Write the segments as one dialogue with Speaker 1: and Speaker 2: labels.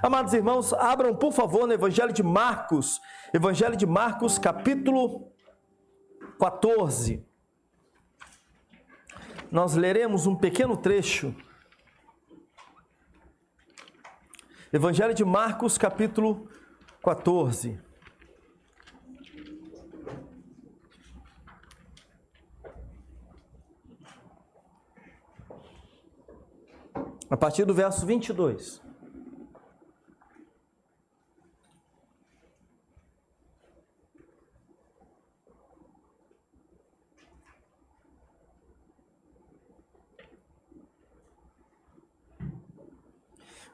Speaker 1: Amados irmãos, abram por favor no Evangelho de Marcos, capítulo 14. Nós leremos um pequeno trecho. Evangelho de Marcos, capítulo 14. A partir do verso 22.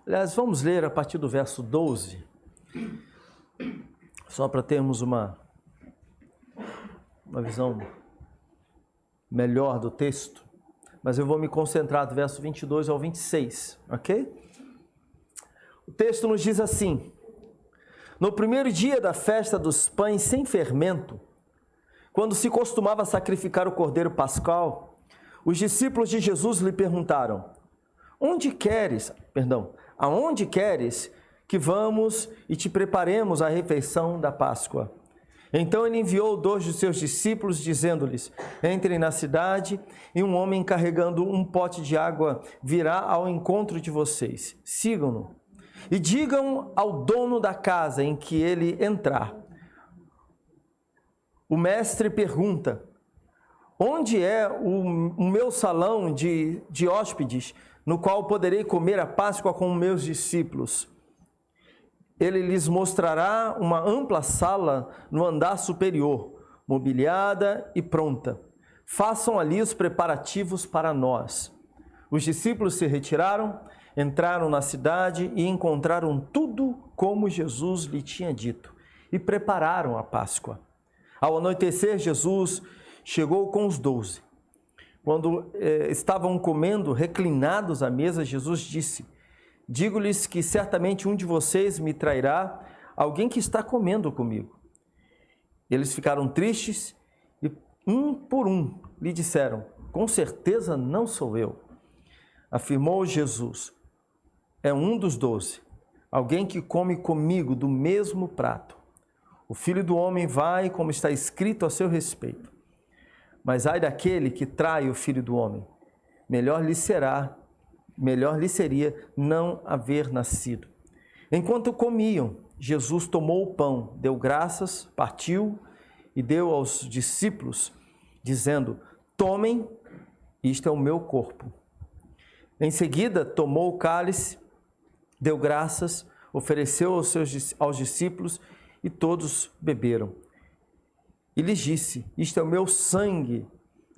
Speaker 1: Aliás, vamos ler a partir do verso 12, só para termos uma visão melhor do texto, mas eu vou me concentrar do verso 22 ao 26, ok? O texto nos diz assim: no primeiro dia da festa dos pães sem fermento, quando se costumava sacrificar o cordeiro pascal, os discípulos de Jesus lhe perguntaram: aonde queres que vamos e te preparemos a refeição da Páscoa? Então ele enviou 2 de seus discípulos, dizendo-lhes: entrem na cidade, e um homem carregando um pote de água virá ao encontro de vocês. Sigam-no e digam ao dono da casa em que ele entrar: o mestre pergunta: onde é o meu salão de hóspedes, no qual poderei comer a Páscoa com meus discípulos? Ele lhes mostrará uma ampla sala no andar superior, mobiliada e pronta. Façam ali os preparativos para nós. Os discípulos se retiraram, entraram na cidade e encontraram tudo como Jesus lhe tinha dito, e prepararam a Páscoa. Ao anoitecer, Jesus chegou com os 12. Quando estavam comendo, reclinados à mesa, Jesus disse: digo-lhes que certamente um de vocês me trairá, alguém que está comendo comigo. Eles ficaram tristes e, um por um, lhe disseram: com certeza não sou eu. Afirmou Jesus: é um dos 12, alguém que come comigo do mesmo prato. O Filho do Homem vai, como está escrito a seu respeito. Mas ai daquele que trai o Filho do Homem. Melhor lhe seria não haver nascido. Enquanto comiam, Jesus tomou o pão, deu graças, partiu e deu aos discípulos, dizendo: tomem, isto é o meu corpo. Em seguida, tomou o cálice, deu graças, ofereceu aos discípulos e todos beberam. E lhes disse: isto é o meu sangue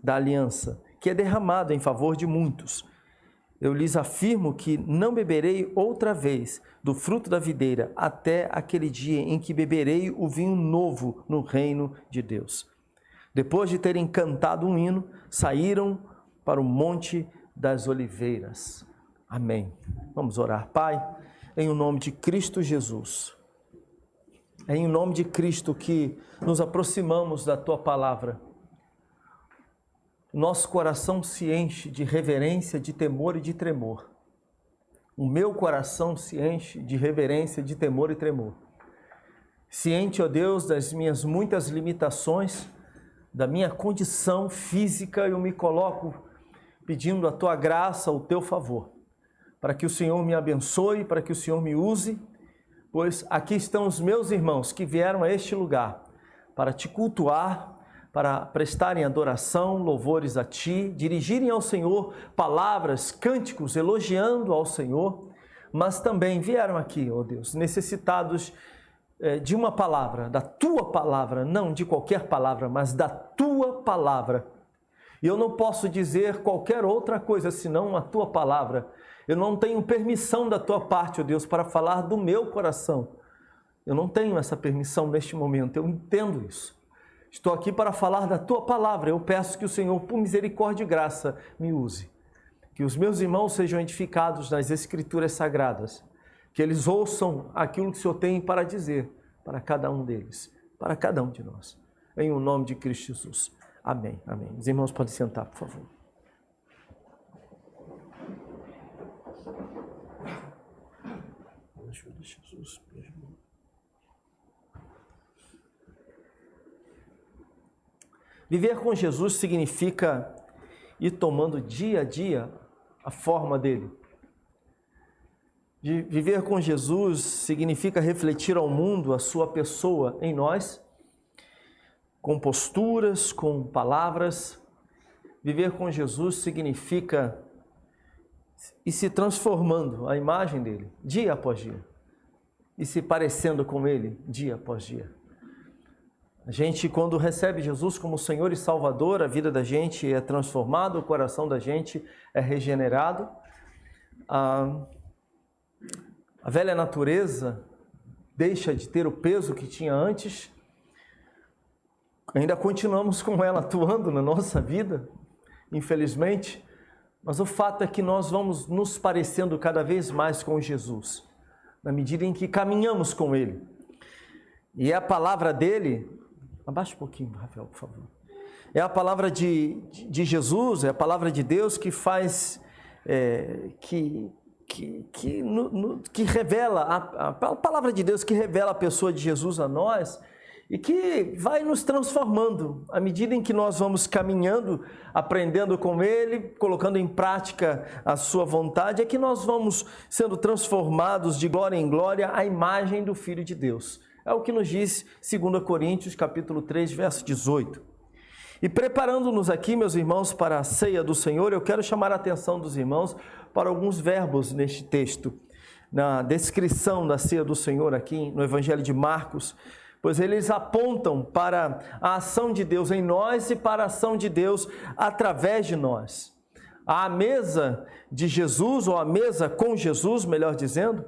Speaker 1: da aliança, que é derramado em favor de muitos. Eu lhes afirmo que não beberei outra vez do fruto da videira, até aquele dia em que beberei o vinho novo no reino de Deus. Depois de terem cantado um hino, saíram para o Monte das Oliveiras. Amém. Vamos orar. Pai, em o nome de Cristo Jesus, é em nome de Cristo que nos aproximamos da Tua Palavra. Nosso coração se enche de reverência, de temor e de tremor. O meu coração se enche de reverência, de temor e tremor. Ciente, ó Deus, das minhas muitas limitações, da minha condição física, eu me coloco pedindo a Tua graça, o Teu favor, para que o Senhor me abençoe, para que o Senhor me use, pois aqui estão os meus irmãos que vieram a este lugar para Te cultuar, para prestarem adoração, louvores a Ti, dirigirem ao Senhor palavras, cânticos, elogiando ao Senhor, mas também vieram aqui, ó Deus, necessitados de uma palavra, da Tua palavra, não de qualquer palavra, mas da Tua palavra. E eu não posso dizer qualquer outra coisa senão a Tua palavra. Eu não tenho permissão da Tua parte, ó Deus, para falar do meu coração. Eu não tenho essa permissão neste momento, eu entendo isso. Estou aqui para falar da Tua palavra. Eu peço que o Senhor, por misericórdia e graça, me use. Que os meus irmãos sejam edificados nas Escrituras Sagradas. Que eles ouçam aquilo que o Senhor tem para dizer para cada um deles, para cada um de nós. Em o nome de Cristo Jesus. Amém. Amém. Os irmãos podem sentar, por favor. ajuda, Jesus, meu irmão. Viver com Jesus significa ir tomando dia a dia a forma dele. Viver com Jesus significa refletir ao mundo a sua pessoa em nós, com posturas, com palavras. Viver com Jesus significa ir se transformando a imagem dele, dia após dia, e se parecendo com ele, dia após dia. A gente, quando recebe Jesus como Senhor e Salvador, a vida da gente é transformada, o coração da gente é regenerado. A velha natureza deixa de ter o peso que tinha antes. Ainda continuamos com ela atuando na nossa vida, infelizmente, mas o fato é que nós vamos nos parecendo cada vez mais com Jesus, na medida em que caminhamos com Ele. E é a palavra dele, abaixa um pouquinho, Rafael, por favor. É a palavra de Jesus, é a palavra de Deus que faz, que revela, a palavra de Deus que revela a pessoa de Jesus a nós, e que vai nos transformando à medida em que nós vamos caminhando, aprendendo com Ele, colocando em prática a sua vontade, é que nós vamos sendo transformados de glória em glória à imagem do Filho de Deus. É o que nos diz 2 Coríntios, capítulo 3, verso 18. E preparando-nos aqui, meus irmãos, para a ceia do Senhor, eu quero chamar a atenção dos irmãos para alguns verbos neste texto, na descrição da ceia do Senhor aqui no Evangelho de Marcos, pois eles apontam para a ação de Deus em nós e para a ação de Deus através de nós. A mesa de Jesus, ou a mesa com Jesus, melhor dizendo,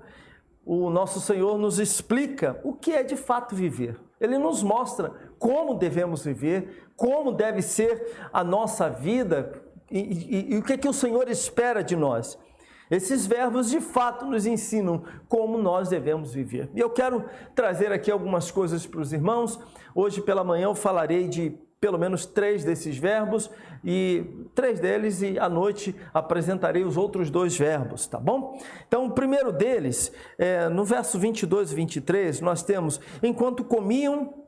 Speaker 1: o nosso Senhor nos explica o que é de fato viver. Ele nos mostra como devemos viver, como deve ser a nossa vida e o que é que o Senhor espera de nós. Esses verbos de fato nos ensinam como nós devemos viver. E eu quero trazer aqui algumas coisas para os irmãos. Hoje pela manhã eu falarei de pelo menos 3 desses verbos, e 3 deles, e à noite apresentarei os outros 2 verbos, tá bom? Então o primeiro deles, no verso 22 e 23, nós temos: enquanto comiam,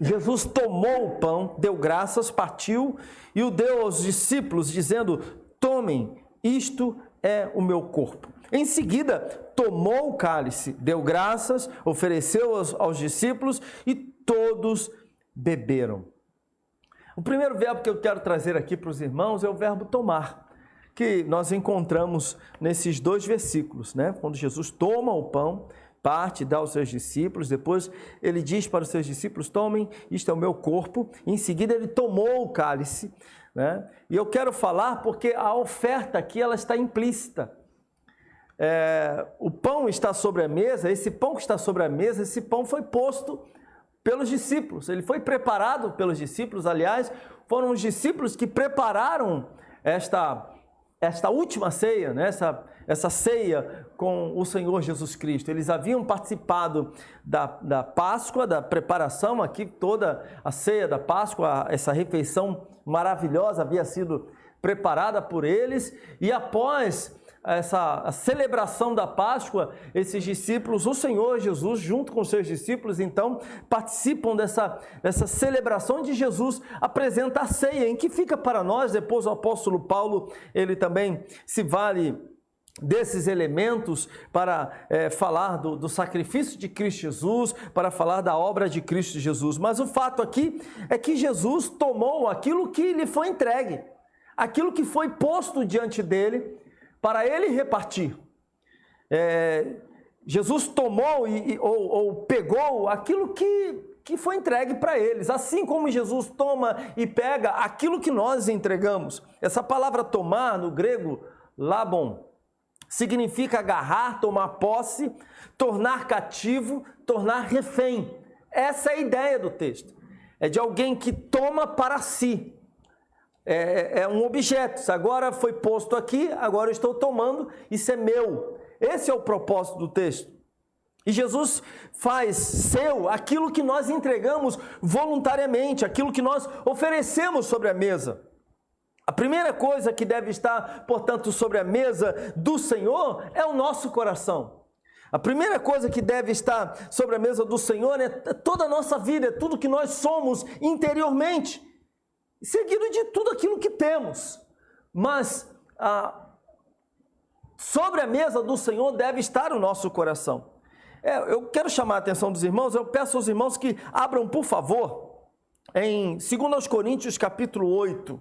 Speaker 1: Jesus tomou o pão, deu graças, partiu e o deu aos discípulos, dizendo: tomem, isto é o meu corpo. Em seguida, tomou o cálice, deu graças, ofereceu aos discípulos e todos beberam. O primeiro verbo que eu quero trazer aqui para os irmãos é o verbo tomar, que nós encontramos nesses 2 versículos, né? Quando Jesus toma o pão, parte, dá aos seus discípulos, depois ele diz para os seus discípulos: tomem, isto é o meu corpo. Em seguida ele tomou o cálice, né? E eu quero falar porque a oferta aqui ela está implícita. O pão está sobre a mesa, esse pão que está sobre a mesa, esse pão foi posto pelos discípulos, ele foi preparado pelos discípulos. Aliás, foram os discípulos que prepararam esta última ceia, né? essa ceia com o Senhor Jesus Cristo. Eles haviam participado da Páscoa, da preparação aqui, toda a ceia da Páscoa, essa refeição maravilhosa havia sido preparada por eles, e após a celebração da Páscoa, esses discípulos, o Senhor Jesus, junto com os seus discípulos, então, participam dessa celebração de Jesus, apresenta a ceia, em que fica para nós. Depois o apóstolo Paulo, ele também se vale desses elementos para falar do sacrifício de Cristo Jesus, para falar da obra de Cristo Jesus. Mas o fato aqui é que Jesus tomou aquilo que lhe foi entregue, aquilo que foi posto diante dele, para ele repartir. Jesus tomou ou pegou aquilo que foi entregue para eles, assim como Jesus toma e pega aquilo que nós entregamos. Essa palavra tomar, no grego, labon, significa agarrar, tomar posse, tornar cativo, tornar refém. Essa é a ideia do texto. É de alguém que toma para si. É um objeto. Agora foi posto aqui, agora eu estou tomando, isso é meu. Esse é o propósito do texto. E Jesus faz seu aquilo que nós entregamos voluntariamente, aquilo que nós oferecemos sobre a mesa. A primeira coisa que deve estar, portanto, sobre a mesa do Senhor é o nosso coração. A primeira coisa que deve estar sobre a mesa do Senhor é toda a nossa vida, é tudo que nós somos interiormente, seguido de tudo aquilo que temos. Mas sobre a mesa do Senhor deve estar o nosso coração. Eu quero chamar a atenção dos irmãos, eu peço aos irmãos que abram, por favor, em 2 Coríntios capítulo 8,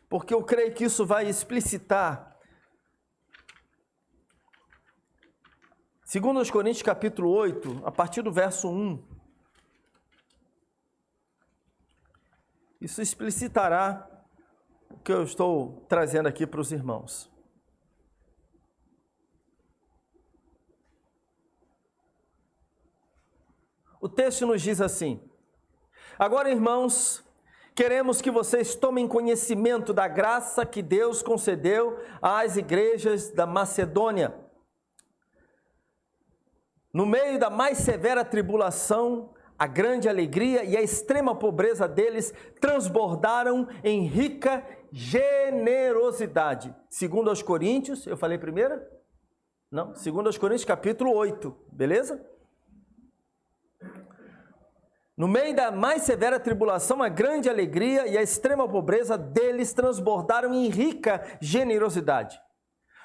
Speaker 1: porque eu creio que isso vai explicitar. 2 Coríntios capítulo 8, a partir do verso 1. Isso explicitará o que eu estou trazendo aqui para os irmãos. O texto nos diz assim: agora, irmãos, queremos que vocês tomem conhecimento da graça que Deus concedeu às igrejas da Macedônia. No meio da mais severa tribulação, a grande alegria e a extrema pobreza deles transbordaram em rica generosidade. 2 Coríntios, eu falei primeiro? Não, 2 Coríntios capítulo 8, beleza? No meio da mais severa tribulação, a grande alegria e a extrema pobreza deles transbordaram em rica generosidade.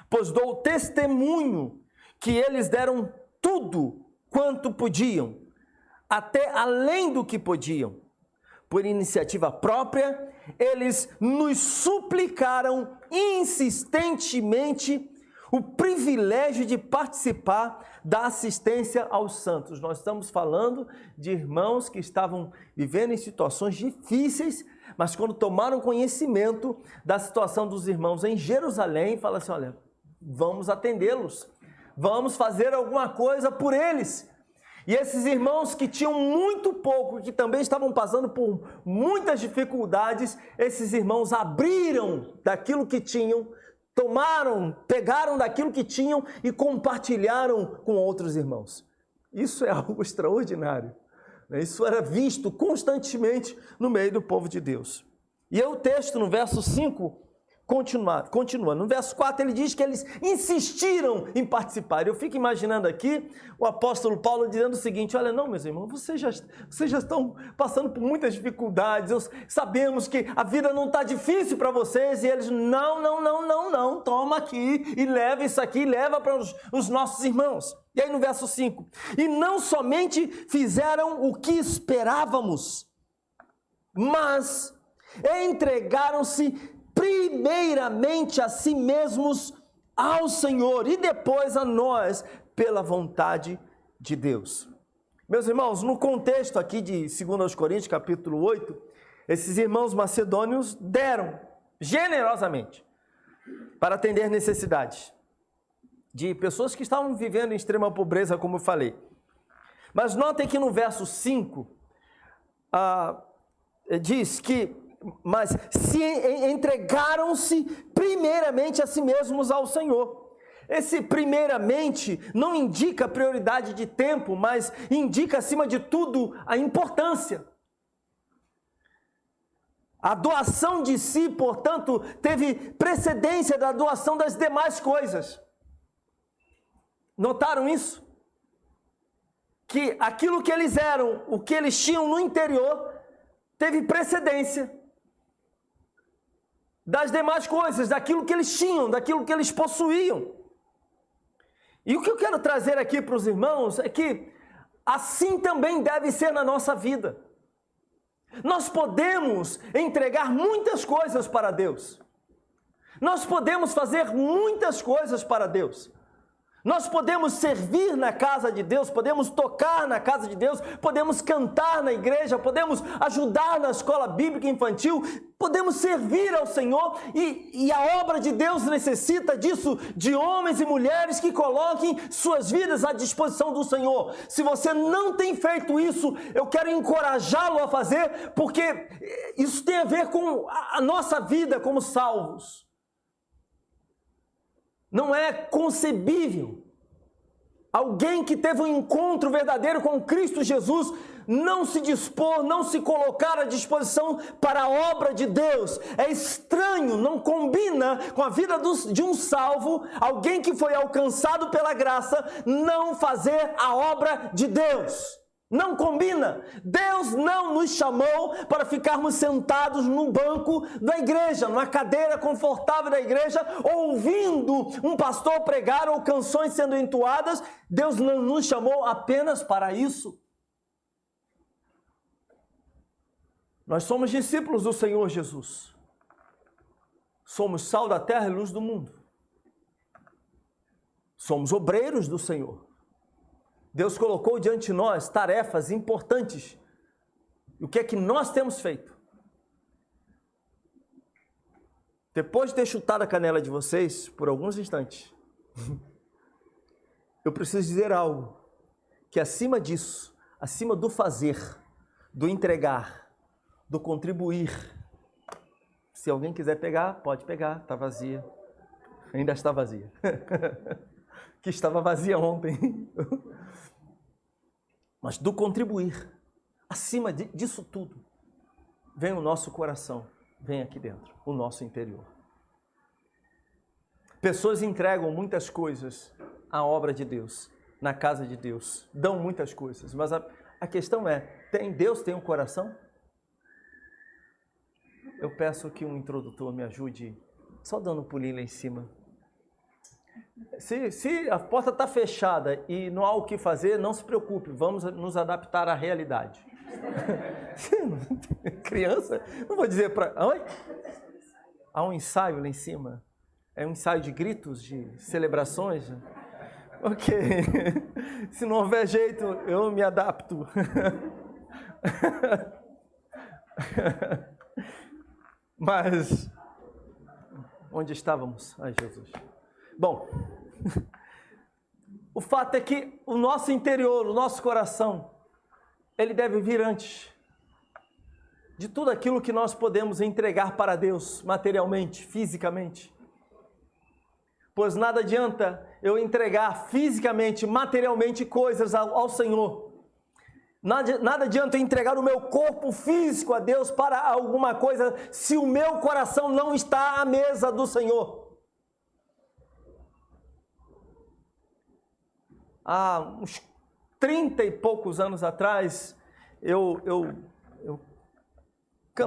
Speaker 1: Pois dou testemunho que eles deram tudo quanto podiam, até além do que podiam. Por iniciativa própria, eles nos suplicaram insistentemente o privilégio de participar da assistência aos santos. Nós estamos falando de irmãos que estavam vivendo em situações difíceis, mas quando tomaram conhecimento da situação dos irmãos em Jerusalém, falaram assim: olha, vamos atendê-los, vamos fazer alguma coisa por eles. E esses irmãos que tinham muito pouco, que também estavam passando por muitas dificuldades, esses irmãos abriram daquilo que tinham, pegaram daquilo que tinham e compartilharam com outros irmãos. Isso é algo extraordinário. Isso era visto constantemente no meio do povo de Deus. E o texto no verso 5 continua. No verso 4 ele diz que eles insistiram em participar. Eu fico imaginando aqui o apóstolo Paulo dizendo o seguinte: olha, não, meus irmãos, vocês já estão passando por muitas dificuldades, sabemos que a vida não está difícil para vocês, e eles, não, toma aqui e leva isso aqui, leva para os nossos irmãos. E aí no verso 5, e não somente fizeram o que esperávamos, mas entregaram-se primeiramente a si mesmos ao Senhor e depois a nós pela vontade de Deus. Meus irmãos, no contexto aqui de 2 Coríntios capítulo 8, esses irmãos macedônios deram generosamente para atender necessidades de pessoas que estavam vivendo em extrema pobreza, como eu falei. Mas notem que no verso 5 diz que mas se entregaram-se primeiramente a si mesmos ao Senhor. Esse primeiramente não indica prioridade de tempo, mas indica acima de tudo a importância. A doação de si, portanto, teve precedência da doação das demais coisas. Notaram isso? Que aquilo que eles eram, o que eles tinham no interior, teve precedência das demais coisas, daquilo que eles tinham, daquilo que eles possuíam. E o que eu quero trazer aqui para os irmãos é que assim também deve ser na nossa vida. Nós podemos entregar muitas coisas para Deus. Nós podemos fazer muitas coisas para Deus. Nós podemos servir na casa de Deus, podemos tocar na casa de Deus, podemos cantar na igreja, podemos ajudar na escola bíblica infantil, podemos servir ao Senhor e a obra de Deus necessita disso, de homens e mulheres que coloquem suas vidas à disposição do Senhor. Se você não tem feito isso, eu quero encorajá-lo a fazer, porque isso tem a ver com a nossa vida como salvos. Não é concebível Alguém que teve um encontro verdadeiro com Cristo Jesus, não se dispor, não se colocar à disposição para a obra de Deus. É estranho, não combina com a vida de um salvo, alguém que foi alcançado pela graça, não fazer a obra de Deus. Não combina. Deus não nos chamou para ficarmos sentados no banco da igreja, numa cadeira confortável da igreja, ouvindo um pastor pregar ou canções sendo entoadas. Deus não nos chamou apenas para isso. Nós somos discípulos do Senhor Jesus. Somos sal da terra e luz do mundo. Somos obreiros do Senhor. Deus colocou diante de nós tarefas importantes. E o que é que nós temos feito? Depois de ter chutado a canela de vocês por alguns instantes, eu preciso dizer algo, que acima disso, acima do fazer, do entregar, do contribuir, se alguém quiser pegar, pode pegar, está vazia, ainda está vazia, que estava vazia ontem, mas do contribuir, acima disso tudo, vem o nosso coração, vem aqui dentro, o nosso interior. Pessoas entregam muitas coisas à obra de Deus, na casa de Deus, dão muitas coisas, mas a questão é, Deus tem um coração? Eu peço que um introdutor me ajude, só dando um pulinho lá em cima. Se a porta está fechada e não há o que fazer, não se preocupe, vamos nos adaptar à realidade. Criança, não vou dizer para... Oi? Há um ensaio lá em cima. É um ensaio de gritos, de celebrações. Ok. Se não houver jeito, eu me adapto. Mas, onde estávamos? Ai, Jesus. Bom, o fato é que o nosso interior, o nosso coração, ele deve vir antes de tudo aquilo que nós podemos entregar para Deus, materialmente, fisicamente. Pois nada adianta eu entregar fisicamente, materialmente coisas ao Senhor. Nada adianta eu entregar o meu corpo físico a Deus para alguma coisa se o meu coração não está à mesa do Senhor. Há uns 30 e poucos anos atrás, eu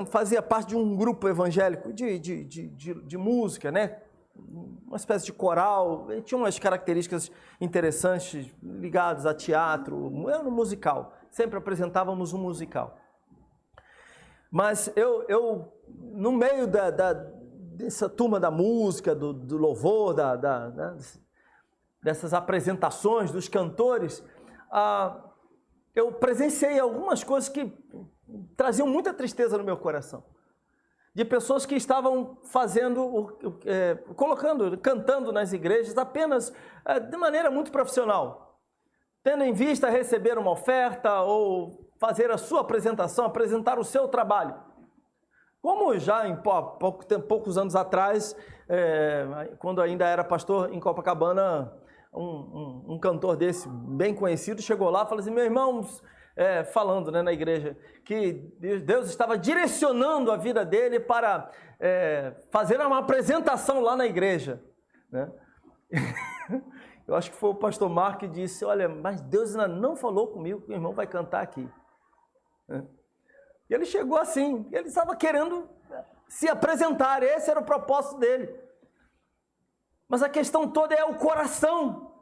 Speaker 1: fazia parte de um grupo evangélico de música, né? Uma espécie de coral, tinha umas características interessantes ligadas a teatro, era um musical, sempre apresentávamos um musical. Mas eu no meio dessa turma da música, do louvor, dessas apresentações dos cantores, eu presenciei algumas coisas que traziam muita tristeza no meu coração. De pessoas que estavam cantando nas igrejas apenas de maneira muito profissional, tendo em vista receber uma oferta ou fazer a sua apresentação, apresentar o seu trabalho. Como já em poucos anos atrás, quando ainda era pastor em Copacabana, um cantor desse, bem conhecido, chegou lá e falou assim, meu irmão, falando, né, na igreja, que Deus estava direcionando a vida dele para fazer uma apresentação lá na igreja, né? Eu acho que foi o pastor Marco que disse, olha, mas Deus ainda não falou comigo que o irmão vai cantar aqui. E ele chegou assim, ele estava querendo se apresentar, esse era o propósito dele. Mas a questão toda é o coração.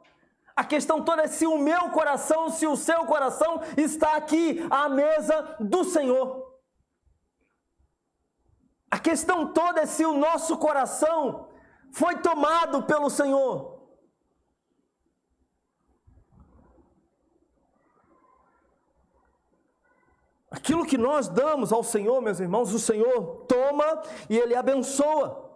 Speaker 1: A questão toda é se o meu coração, se o seu coração está aqui à mesa do Senhor. A questão toda é se o nosso coração foi tomado pelo Senhor. Aquilo que nós damos ao Senhor, meus irmãos, o Senhor toma e Ele abençoa.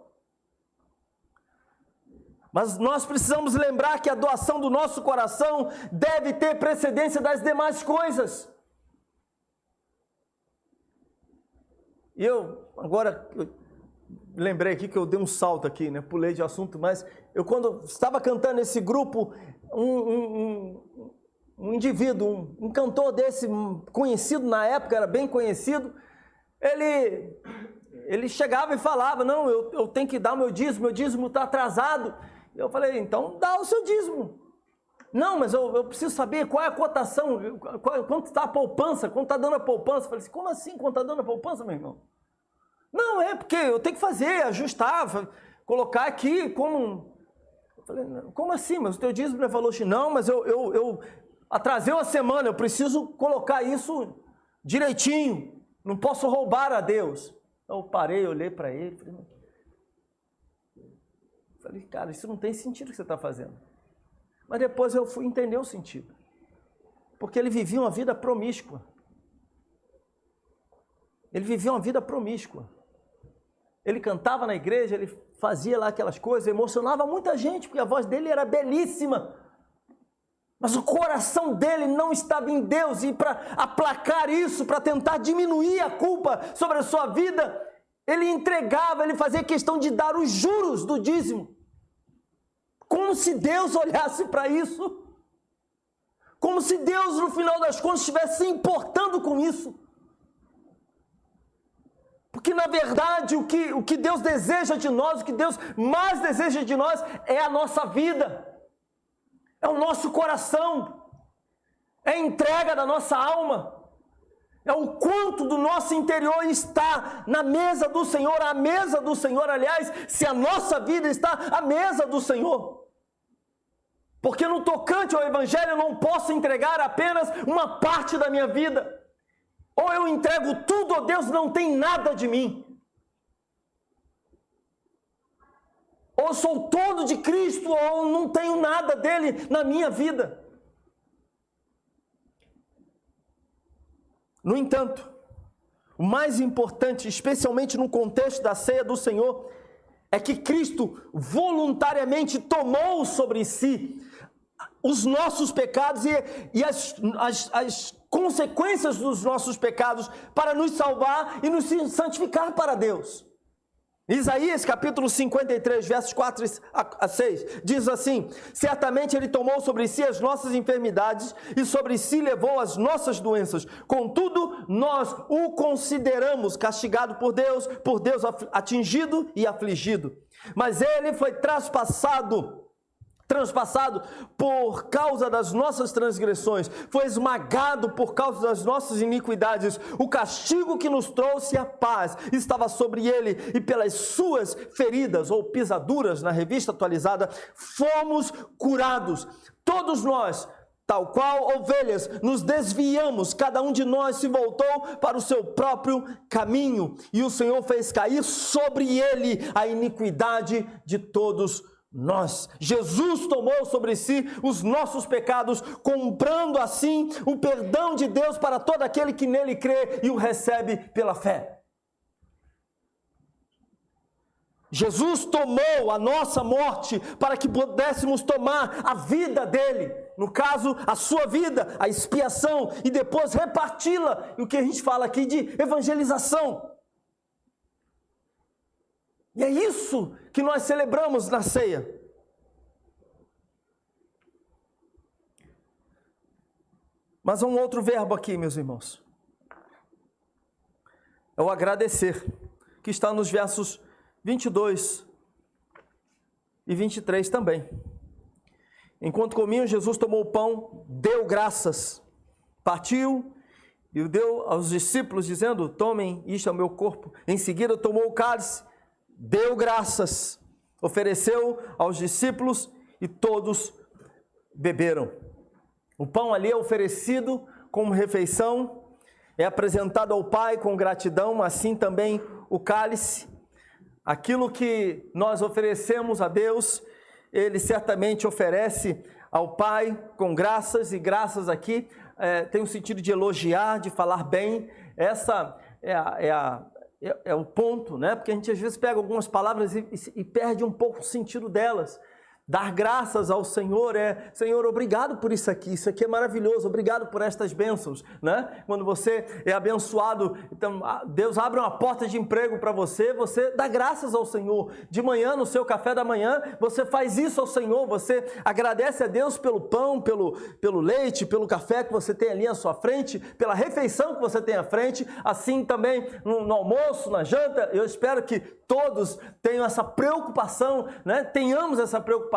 Speaker 1: Mas nós precisamos lembrar que a doação do nosso coração deve ter precedência das demais coisas. E eu lembrei aqui que eu dei um salto aqui, né? Pulei de assunto, mas eu quando estava cantando esse grupo, um indivíduo, um cantor desse, conhecido na época, era bem conhecido, ele chegava e falava, não, eu tenho que dar meu dízimo está atrasado. Eu falei, então dá o seu dízimo. Não, mas eu preciso saber qual é a cotação, quanto está a poupança, quanto está dando a poupança. Eu falei assim, como assim, quanto está dando a poupança, meu irmão? Não, é porque eu tenho que fazer, ajustar, colocar aqui como... Eu falei, como assim, mas o teu dízimo não é valor X? Não, mas eu atrasei uma semana, eu preciso colocar isso direitinho, não posso roubar a Deus. Então, eu parei, olhei para ele, falei, cara, isso não tem sentido o que você está fazendo. Mas depois eu fui entender o sentido. Porque ele vivia uma vida promíscua. Ele vivia uma vida promíscua. Ele cantava na igreja, ele fazia lá aquelas coisas, emocionava muita gente, porque a voz dele era belíssima. Mas o coração dele não estava em Deus, e para aplacar isso, para tentar diminuir a culpa sobre a sua vida, ele entregava, ele fazia questão de dar os juros do dízimo. Como se Deus olhasse para isso. Como se Deus, no final das contas, estivesse se importando com isso. Porque, na verdade, o que Deus deseja de nós, o que Deus mais deseja de nós é a nossa vida. É o nosso coração. É a entrega da nossa alma. É o quanto do nosso interior está na mesa do Senhor. A mesa do Senhor, aliás, se a nossa vida está à mesa do Senhor. Porque no tocante ao Evangelho eu não posso entregar apenas uma parte da minha vida. Ou eu entrego tudo, ou Deus não tem nada de mim. Ou eu sou todo de Cristo, ou não tenho nada dele na minha vida. No entanto, o mais importante, especialmente no contexto da ceia do Senhor, é que Cristo voluntariamente tomou sobre si os nossos pecados e as consequências dos nossos pecados para nos salvar e nos santificar para Deus. Isaías capítulo 53, versos 4 a 6, diz assim: certamente ele tomou sobre si as nossas enfermidades e sobre si levou as nossas doenças, contudo nós o consideramos castigado por Deus atingido e afligido, mas ele foi transpassado por causa das nossas transgressões, foi esmagado por causa das nossas iniquidades. O castigo que nos trouxe a paz estava sobre ele, e pelas suas feridas ou pisaduras, na revista atualizada, fomos curados. Todos nós, tal qual ovelhas, nos desviamos, cada um de nós se voltou para o seu próprio caminho, e o Senhor fez cair sobre ele a iniquidade de todos nós. Jesus tomou sobre si os nossos pecados, comprando assim o perdão de Deus para todo aquele que nele crê e o recebe pela fé. Jesus tomou a nossa morte para que pudéssemos tomar a vida dele, no caso, a sua vida, a expiação, e depois reparti-la, e o que a gente fala aqui de evangelização. E é isso que nós celebramos na ceia. Mas há um outro verbo aqui, meus irmãos. É o agradecer, que está nos versos 22 e 23 também. Enquanto comiam, Jesus tomou o pão, deu graças, partiu e o deu aos discípulos, dizendo: tomem, isto é o meu corpo. Em seguida tomou o cálice, deu graças, ofereceu aos discípulos e todos beberam. O pão ali é oferecido como refeição, é apresentado ao Pai com gratidão, assim também o cálice. Aquilo que nós oferecemos a Deus, Ele certamente oferece ao Pai com graças, e graças aqui tem um sentido de elogiar, de falar bem. Essa é o ponto, né? Porque a gente às vezes pega algumas palavras e perde um pouco o sentido delas. Dar graças ao Senhor é, Senhor, obrigado por isso aqui é maravilhoso, obrigado por estas bênçãos, né? Quando você é abençoado, então Deus abre uma porta de emprego para você, você dá graças ao Senhor. De manhã, no seu café da manhã, você faz isso ao Senhor, você agradece a Deus pelo pão, pelo leite, pelo café que você tem ali à sua frente, pela refeição que você tem à frente, assim também no almoço, na janta. Eu espero que todos tenham essa preocupação, né? Tenhamos essa preocupação.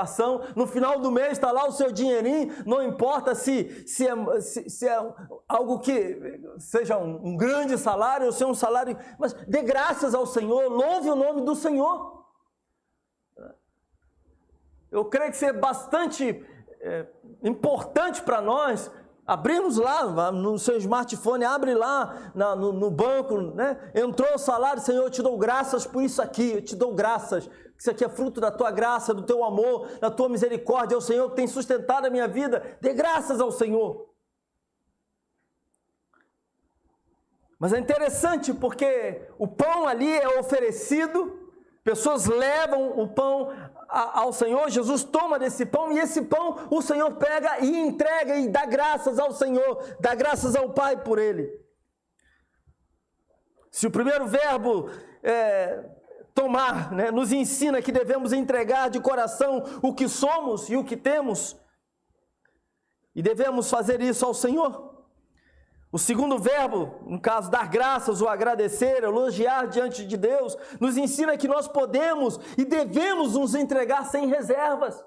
Speaker 1: No final do mês está lá o seu dinheirinho, não importa se é algo que seja um grande salário ou se é um salário, mas dê graças ao Senhor, louve o nome do Senhor. Eu creio que isso é bastante importante para nós. Abrimos lá no seu smartphone, abre lá no banco, né? Entrou o salário, Senhor, eu te dou graças por isso aqui, eu te dou graças. Isso aqui é fruto da tua graça, do teu amor, da tua misericórdia. É o Senhor que tem sustentado a minha vida. Dê graças ao Senhor. Mas é interessante porque o pão ali é oferecido, pessoas levam o pão ao Senhor, Jesus toma desse pão e esse pão o Senhor pega e entrega e dá graças ao Senhor, dá graças ao Pai por ele. Se o primeiro verbo tomar, né, nos ensina que devemos entregar de coração o que somos e o que temos, e devemos fazer isso ao Senhor. O segundo verbo, no caso, dar graças ou agradecer, elogiar diante de Deus, nos ensina que nós podemos e devemos nos entregar sem reservas.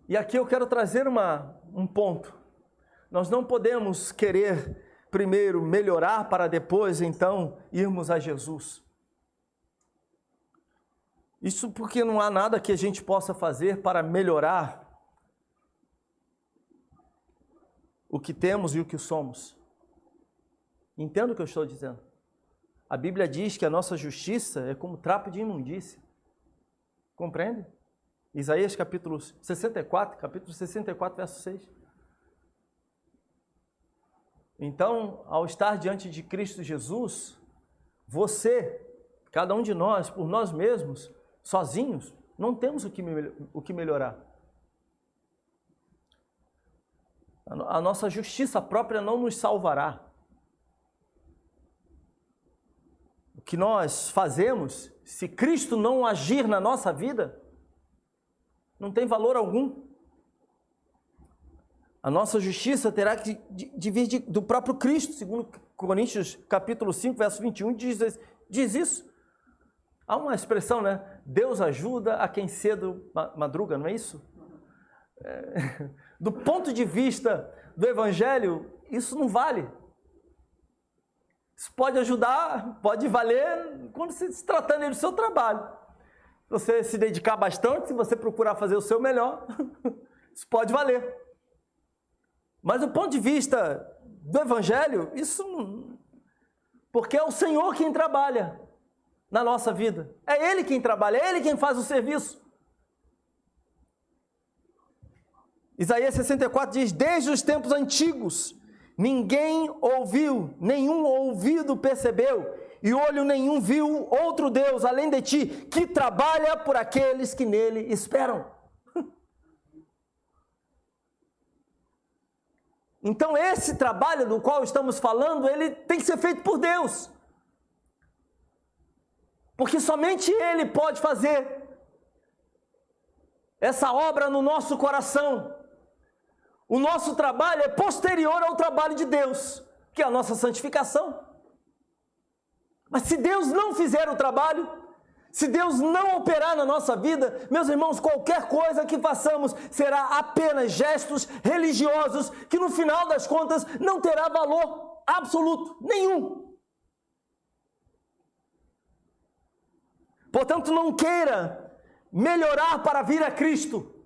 Speaker 1: E aqui eu quero trazer um ponto. Nós não podemos querer primeiro melhorar para depois, então, irmos a Jesus. Isso porque não há nada que a gente possa fazer para melhorar o que temos e o que somos. Entenda o que eu estou dizendo. A Bíblia diz que a nossa justiça é como trapo de imundícia. Compreende? Isaías capítulo 64, verso 6. Então, ao estar diante de Cristo Jesus, você, cada um de nós, por nós mesmos, sozinhos, não temos o que melhorar. A nossa justiça própria não nos salvará. O que nós fazemos, se Cristo não agir na nossa vida, não tem valor algum. A nossa justiça terá que vir do próprio Cristo, segundo Coríntios capítulo 5, verso 21, diz isso. Há uma expressão, né? Deus ajuda a quem cedo madruga, não é isso? Do ponto de vista do Evangelho, isso não vale. Isso pode ajudar, pode valer quando se tratando do seu trabalho. Se você se dedicar bastante, se você procurar fazer o seu melhor, isso pode valer. Mas do ponto de vista do Evangelho, isso não... Porque é o Senhor quem trabalha na nossa vida. É Ele quem trabalha, é Ele quem faz o serviço. Isaías 64 diz, desde os tempos antigos, ninguém ouviu, nenhum ouvido percebeu, e olho nenhum viu outro Deus além de ti, que trabalha por aqueles que nele esperam. Então esse trabalho do qual estamos falando, ele tem que ser feito por Deus. Porque somente Ele pode fazer essa obra no nosso coração. O nosso trabalho é posterior ao trabalho de Deus, que é a nossa santificação. Mas se Deus não fizer o trabalho, se Deus não operar na nossa vida, meus irmãos, qualquer coisa que façamos será apenas gestos religiosos que no final das contas não terá valor absoluto nenhum. Portanto, não queira melhorar para vir a Cristo.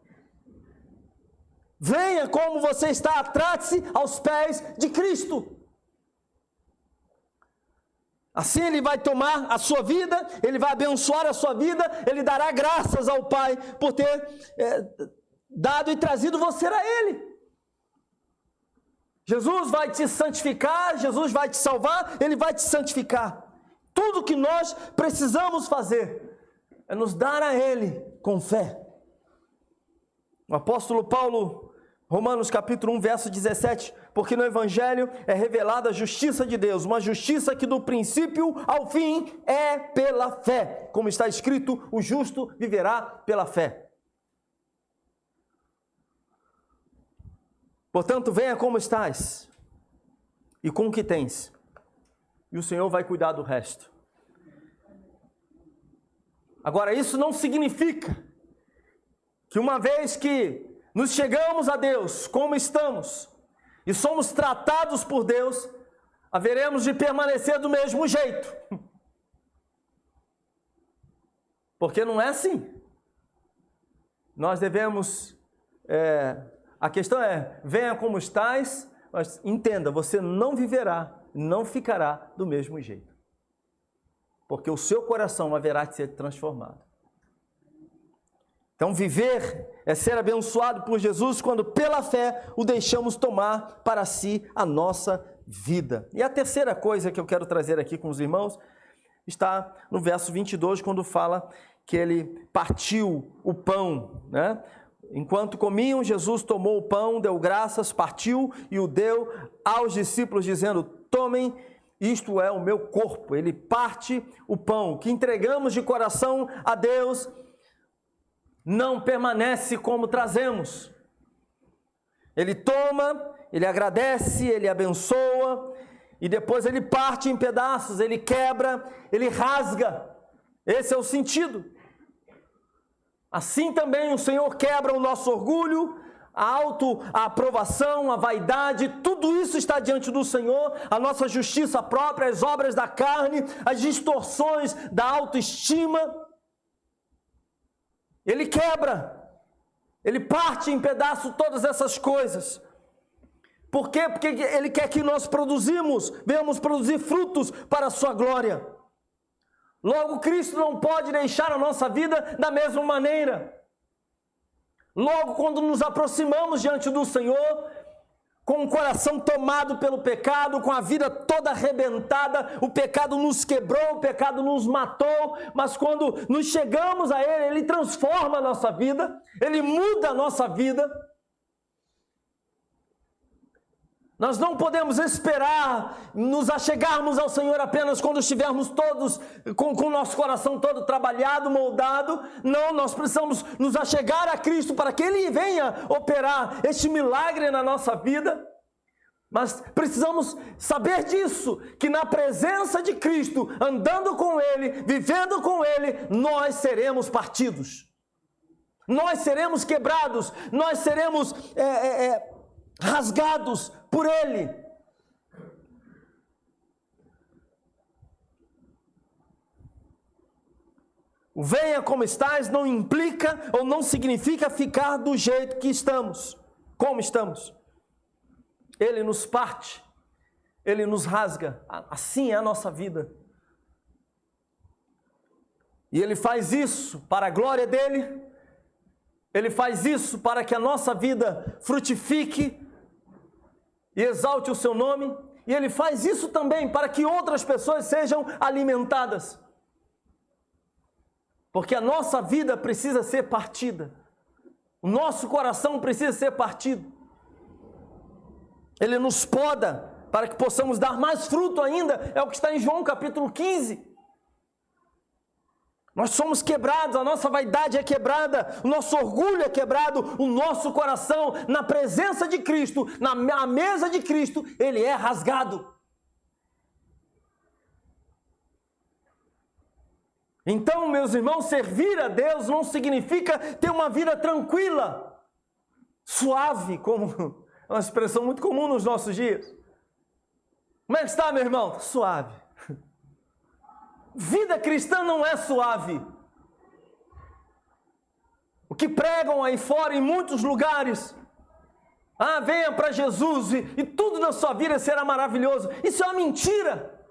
Speaker 1: Venha como você está, trate-se aos pés de Cristo. Assim Ele vai tomar a sua vida, Ele vai abençoar a sua vida, Ele dará graças ao Pai por ter dado e trazido você a Ele. Jesus vai te santificar, Jesus vai te salvar, Ele vai te santificar. Tudo que nós precisamos fazer é nos dar a Ele com fé. O apóstolo Paulo, Romanos capítulo 1, verso 17, porque no Evangelho é revelada a justiça de Deus, uma justiça que do princípio ao fim é pela fé. Como está escrito, o justo viverá pela fé. Portanto, venha como estás e com o que tens, e o Senhor vai cuidar do resto. Agora, isso não significa que uma vez que nos chegamos a Deus como estamos e somos tratados por Deus, haveremos de permanecer do mesmo jeito. Porque não é assim. Nós devemos... A questão é, venha como estás, mas entenda, você não viverá, não ficará do mesmo jeito. Porque o seu coração haverá de ser transformado. Então, viver é ser abençoado por Jesus quando pela fé o deixamos tomar para si a nossa vida. E a terceira coisa que eu quero trazer aqui com os irmãos está no verso 22, quando fala que ele partiu o pão, né? Enquanto comiam, Jesus tomou o pão, deu graças, partiu e o deu aos discípulos, dizendo, tomem, isto é o meu corpo. Ele parte o pão, que entregamos de coração a Deus, não permanece como trazemos. Ele toma, ele agradece, ele abençoa, e depois ele parte em pedaços, ele quebra, ele rasga. Esse é o sentido. Assim também o Senhor quebra o nosso orgulho, a autoaprovação, a vaidade, tudo isso está diante do Senhor, a nossa justiça própria, as obras da carne, as distorções da autoestima. Ele quebra, ele parte em pedaço todas essas coisas. Por quê? Porque Ele quer que nós venhamos produzir frutos para a sua glória. Logo, Cristo não pode deixar a nossa vida da mesma maneira. Logo, quando nos aproximamos diante do Senhor, com o coração tomado pelo pecado, com a vida toda arrebentada, o pecado nos quebrou, o pecado nos matou, mas quando nos chegamos a Ele, Ele transforma a nossa vida, Ele muda a nossa vida. Nós não podemos esperar nos achegarmos ao Senhor apenas quando estivermos todos com o nosso coração todo trabalhado, moldado. Não, nós precisamos nos achegar a Cristo para que Ele venha operar este milagre na nossa vida. Mas precisamos saber disso, que na presença de Cristo, andando com Ele, vivendo com Ele, nós seremos partidos. Nós seremos quebrados, nós seremos rasgados por Ele. O venha como estás não implica ou não significa ficar do jeito que estamos, como estamos. Ele nos parte, Ele nos rasga, assim é a nossa vida. E Ele faz isso para a glória dEle, Ele faz isso para que a nossa vida frutifique e exalte o seu nome, e Ele faz isso também para que outras pessoas sejam alimentadas. Porque a nossa vida precisa ser partida, o nosso coração precisa ser partido. Ele nos poda para que possamos dar mais fruto ainda, é o que está em João capítulo 15. Nós somos quebrados, a nossa vaidade é quebrada, o nosso orgulho é quebrado, o nosso coração, na presença de Cristo, na mesa de Cristo, ele é rasgado. Então, meus irmãos, servir a Deus não significa ter uma vida tranquila, suave, como é uma expressão muito comum nos nossos dias. Como é que está, meu irmão? Suave. Vida cristã não é suave. O que pregam aí fora em muitos lugares, venha para Jesus e tudo na sua vida será maravilhoso. Isso é uma mentira.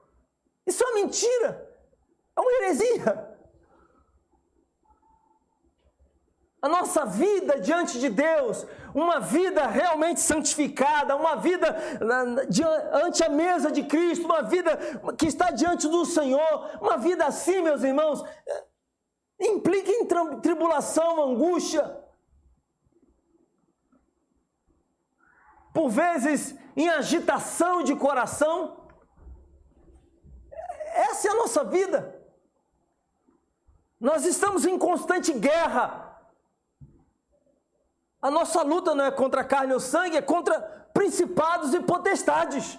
Speaker 1: Isso é uma mentira. É uma heresia. A nossa vida diante de Deus, uma vida realmente santificada, uma vida ante a mesa de Cristo, uma vida que está diante do Senhor, uma vida assim, meus irmãos, implica em tribulação, angústia, por vezes em agitação de coração. Essa é a nossa vida. Nós estamos em constante guerra. A nossa luta não é contra a carne ou sangue, é contra principados e potestades.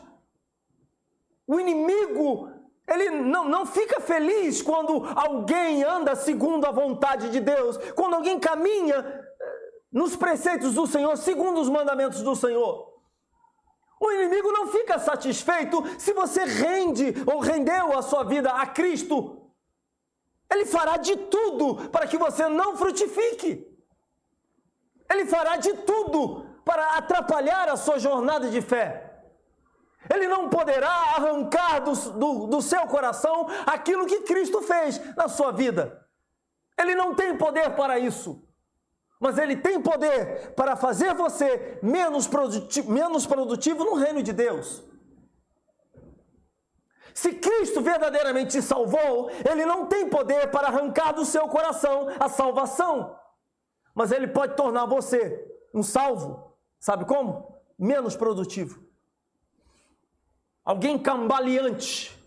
Speaker 1: O inimigo, ele não fica feliz quando alguém anda segundo a vontade de Deus, quando alguém caminha nos preceitos do Senhor, segundo os mandamentos do Senhor. O inimigo não fica satisfeito se você rende ou rendeu a sua vida a Cristo. Ele fará de tudo para que você não frutifique. Ele fará de tudo para atrapalhar a sua jornada de fé. Ele não poderá arrancar do seu coração aquilo que Cristo fez na sua vida. Ele não tem poder para isso. Mas Ele tem poder para fazer você menos produtivo no reino de Deus. Se Cristo verdadeiramente te salvou, Ele não tem poder para arrancar do seu coração a salvação. Mas Ele pode tornar você um salvo, sabe como? Menos produtivo. Alguém cambaleante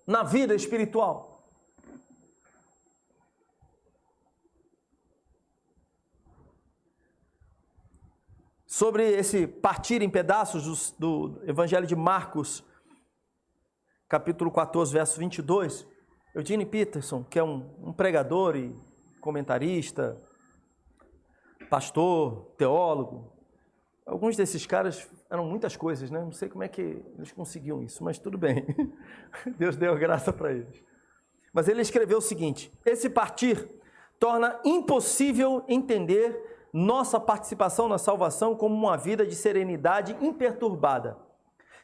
Speaker 1: na vida espiritual. Sobre esse partir em pedaços do Evangelho de Marcos, capítulo 14, verso 22, Eugene Peterson, que é um pregador e comentarista, pastor, teólogo, alguns desses caras eram muitas coisas, né? Não sei como é que eles conseguiam isso, mas tudo bem. Deus deu graça para eles. Mas ele escreveu o seguinte: esse partir torna impossível entender nossa participação na salvação como uma vida de serenidade imperturbada,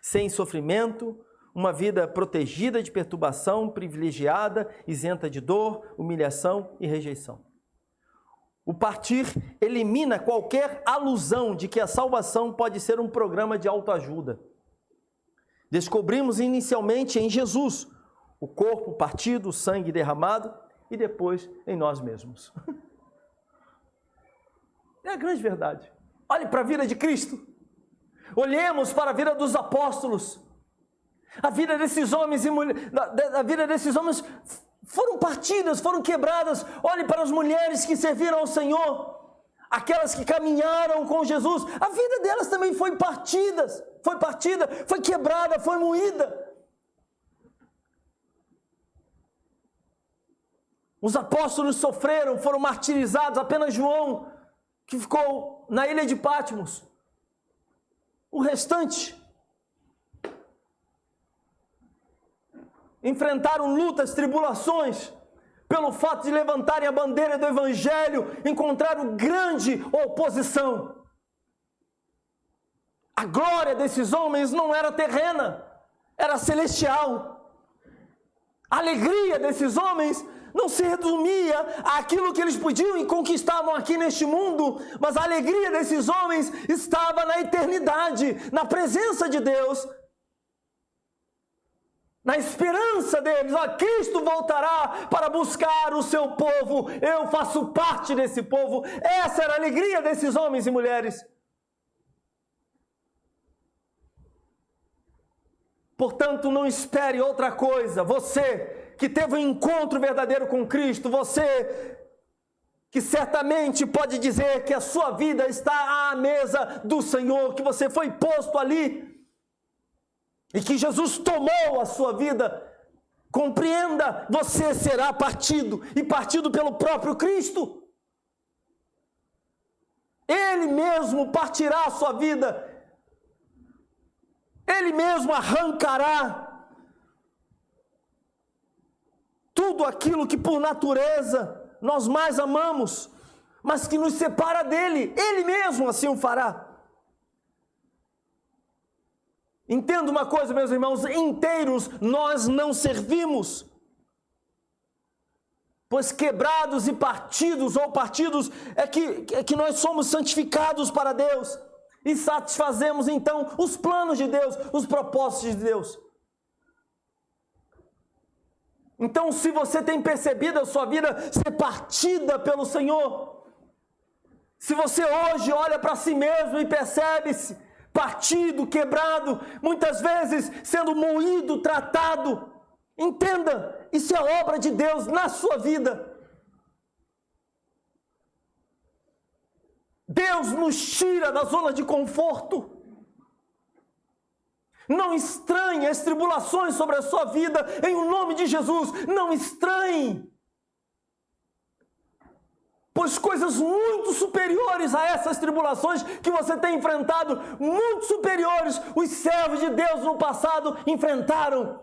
Speaker 1: sem sofrimento, uma vida protegida de perturbação, privilegiada, isenta de dor, humilhação e rejeição. O partir elimina qualquer alusão de que a salvação pode ser um programa de autoajuda. Descobrimos inicialmente em Jesus o corpo partido, o sangue derramado e depois em nós mesmos. É a grande verdade. Olhe para a vida de Cristo. Olhemos para a vida dos apóstolos. A vida desses homens e mulheres, a vida desses homens foram partidas, foram quebradas. Olhe para as mulheres que serviram ao Senhor, aquelas que caminharam com Jesus. A vida delas também foi partida, foi quebrada, foi moída. Os apóstolos sofreram, foram martirizados, apenas João, que ficou na ilha de Patmos. O restante enfrentaram lutas, tribulações, pelo fato de levantarem a bandeira do Evangelho, encontraram grande oposição. A glória desses homens não era terrena, era celestial. A alegria desses homens não se resumia àquilo que eles podiam e conquistavam aqui neste mundo, mas a alegria desses homens estava na eternidade, na presença de Deus, na esperança deles. Cristo voltará para buscar o seu povo, eu faço parte desse povo. Essa era a alegria desses homens e mulheres. Portanto, não espere outra coisa. Você que teve um encontro verdadeiro com Cristo, você que certamente pode dizer que a sua vida está à mesa do Senhor, que você foi posto ali e que Jesus tomou a sua vida, compreenda, você será partido, e partido pelo próprio Cristo. Ele mesmo partirá a sua vida, Ele mesmo arrancará tudo aquilo que por natureza nós mais amamos, mas que nos separa dele. Ele mesmo assim o fará. Entenda uma coisa, meus irmãos, inteiros nós não servimos. Pois quebrados e partidos, ou partidos, é que nós somos santificados para Deus e satisfazemos então os planos de Deus, os propósitos de Deus. Então, se você tem percebido a sua vida ser partida pelo Senhor, se você hoje olha para si mesmo e percebe-se partido, quebrado, muitas vezes sendo moído, tratado, entenda, isso é obra de Deus na sua vida. Deus nos tira da zona de conforto. Não estranhe as tribulações sobre a sua vida, em o nome de Jesus, não estranhe. Pois coisas muito superiores a essas tribulações que você tem enfrentado, muito superiores, os servos de Deus no passado enfrentaram.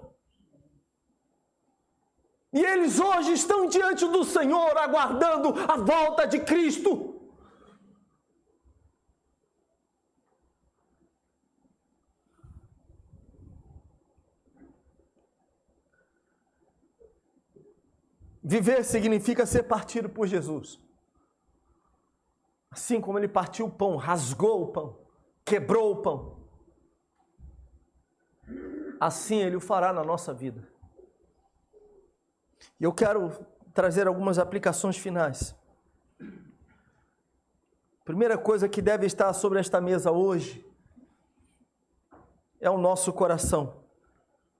Speaker 1: E eles hoje estão diante do Senhor, aguardando a volta de Cristo. Viver significa ser partido por Jesus. Assim como ele partiu o pão, rasgou o pão, quebrou o pão, assim ele o fará na nossa vida. E eu quero trazer algumas aplicações finais. Primeira coisa que deve estar sobre esta mesa hoje é o nosso coração,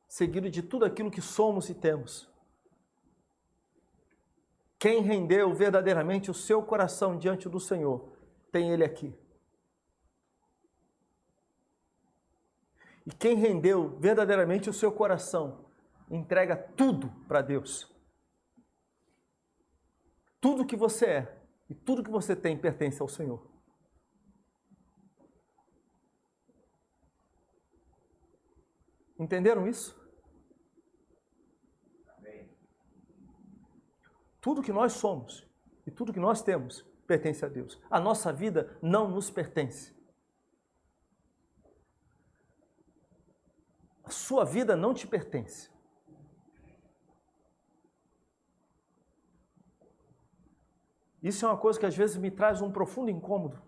Speaker 1: seguido de tudo aquilo que somos e temos. Quem rendeu verdadeiramente o seu coração diante do Senhor, tem Ele aqui. E quem rendeu verdadeiramente o seu coração, entrega tudo para Deus. Tudo que você é e tudo que você tem pertence ao Senhor. Entenderam isso? Tudo que nós somos e tudo que nós temos pertence a Deus. A nossa vida não nos pertence. A sua vida não te pertence. Isso é uma coisa que às vezes me traz um profundo incômodo.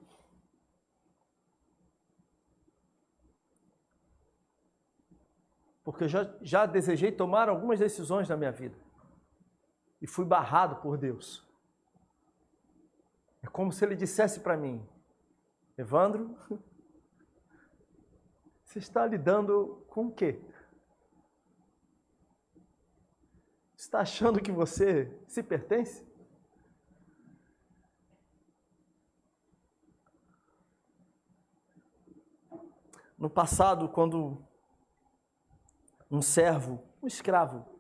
Speaker 1: Porque eu já desejei tomar algumas decisões na minha vida. E fui barrado por Deus. É como se Ele dissesse para mim: Evandro, você está lidando com o quê? Você está achando que você se pertence? No passado, quando um servo, um escravo,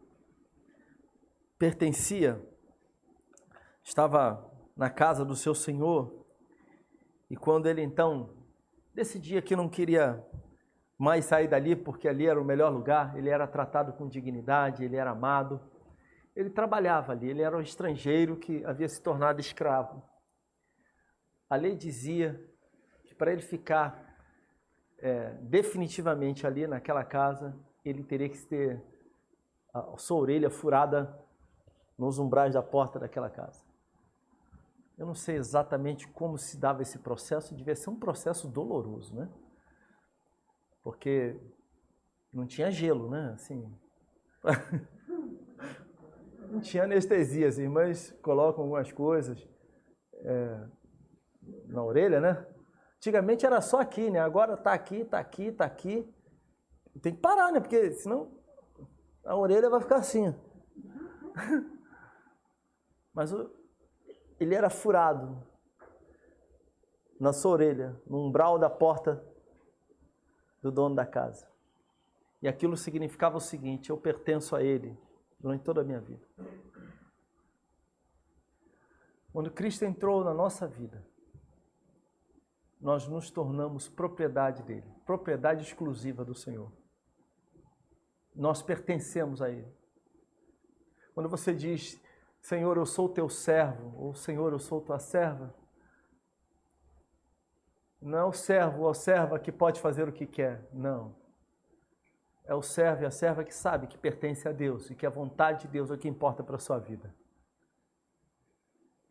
Speaker 1: estava na casa do seu senhor, e quando ele então decidia que não queria mais sair dali, porque ali era o melhor lugar, ele era tratado com dignidade, ele era amado, ele trabalhava ali, ele era um estrangeiro que havia se tornado escravo. A lei dizia que para ele ficar definitivamente ali naquela casa, ele teria que ter a sua orelha furada nos umbrais da porta daquela casa. Eu não sei exatamente como se dava esse processo, devia ser um processo doloroso, né? Porque não tinha gelo, né? Assim, não tinha anestesia, as irmãs colocam algumas coisas na orelha, né? Antigamente era só aqui, né? Agora tá aqui, tá aqui, tá aqui. Tem que parar, né? Porque senão a orelha vai ficar assim. Mas ele era furado na sua orelha, no umbral da porta do dono da casa. E aquilo significava o seguinte: eu pertenço a ele durante toda a minha vida. Quando Cristo entrou na nossa vida, nós nos tornamos propriedade dele, propriedade exclusiva do Senhor. Nós pertencemos a ele. Quando você diz: Senhor, eu sou teu servo, ou Senhor, eu sou tua serva, não é o servo ou a serva que pode fazer o que quer, não. É o servo e a serva que sabe que pertence a Deus e que a vontade de Deus é o que importa para a sua vida.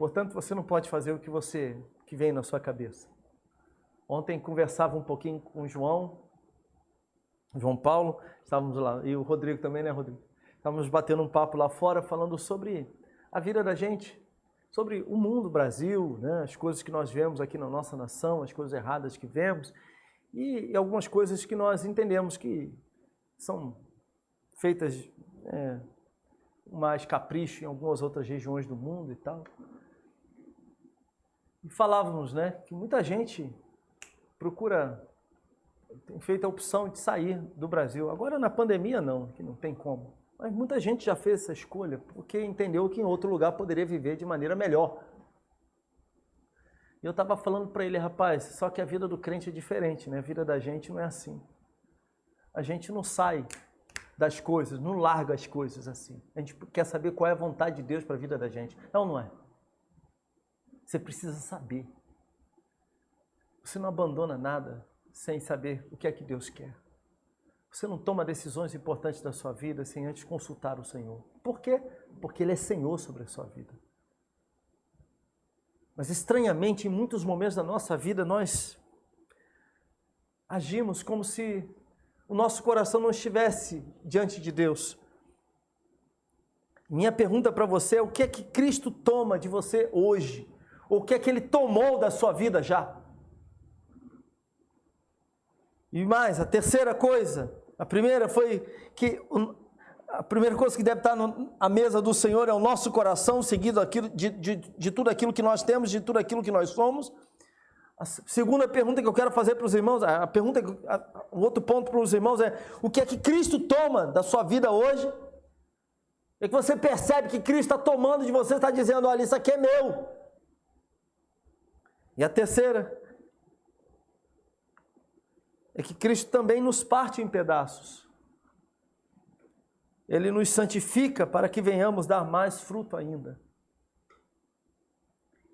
Speaker 1: Portanto, você não pode fazer o que vem na sua cabeça. Ontem conversava um pouquinho com o João Paulo, estávamos lá, e o Rodrigo também, né, Rodrigo? Estávamos batendo um papo lá fora, falando sobre a vida da gente, sobre o mundo, o Brasil, né, as coisas que nós vemos aqui na nossa nação, as coisas erradas que vemos, e algumas coisas que nós entendemos que são feitas mais capricho em algumas outras regiões do mundo e tal. E falávamos, né, que muita gente tem feito a opção de sair do Brasil. Agora na pandemia não, que não tem como. Mas muita gente já fez essa escolha porque entendeu que em outro lugar poderia viver de maneira melhor. E eu estava falando para ele, rapaz, só que a vida do crente é diferente, né? A vida da gente não é assim. A gente não sai das coisas, não larga as coisas assim. A gente quer saber qual é a vontade de Deus para a vida da gente. Não, não é. Você precisa saber. Você não abandona nada sem saber o que é que Deus quer. Você não toma decisões importantes da sua vida sem antes consultar o Senhor. Por quê? Porque Ele é Senhor sobre a sua vida. Mas estranhamente, em muitos momentos da nossa vida, nós agimos como se o nosso coração não estivesse diante de Deus. Minha pergunta para você é: o que é que Cristo toma de você hoje? Ou o que é que Ele tomou da sua vida já? E mais, a terceira coisa, a primeira foi que a primeira coisa que deve estar à mesa do Senhor é o nosso coração, seguido de tudo aquilo que nós temos, de tudo aquilo que nós somos. A segunda pergunta que eu quero fazer para os irmãos, o outro ponto para os irmãos é: o que é que Cristo toma da sua vida hoje? É que você percebe que Cristo está tomando de você, está dizendo: olha, isso aqui é meu. E a terceira é que Cristo também nos parte em pedaços. Ele nos santifica para que venhamos dar mais fruto ainda.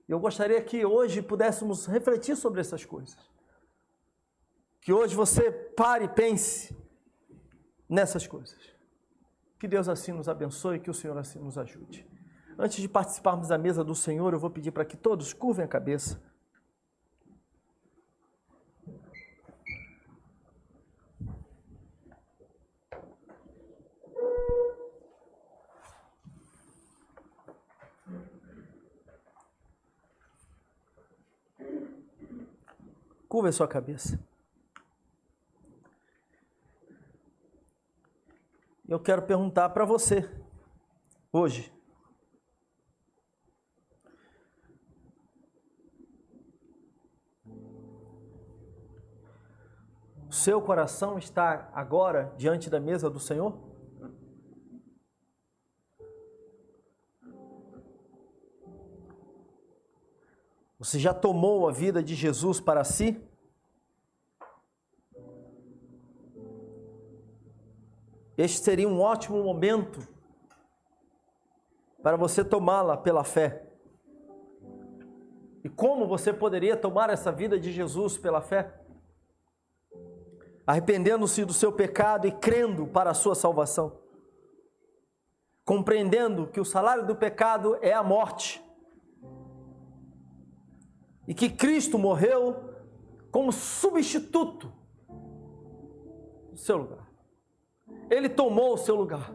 Speaker 1: Eu gostaria que hoje pudéssemos refletir sobre essas coisas. Que hoje você pare e pense nessas coisas. Que Deus assim nos abençoe e que o Senhor assim nos ajude. Antes de participarmos da mesa do Senhor, eu vou pedir para que todos curvem a cabeça. Curva a sua cabeça. Eu quero perguntar para você, hoje. O seu coração está agora diante da mesa do Senhor? Você já tomou a vida de Jesus para si? Este seria um ótimo momento para você tomá-la pela fé. E como você poderia tomar essa vida de Jesus pela fé? Arrependendo-se do seu pecado e crendo para a sua salvação. Compreendendo que o salário do pecado é a morte. E que Cristo morreu como substituto do seu lugar. Ele tomou o seu lugar.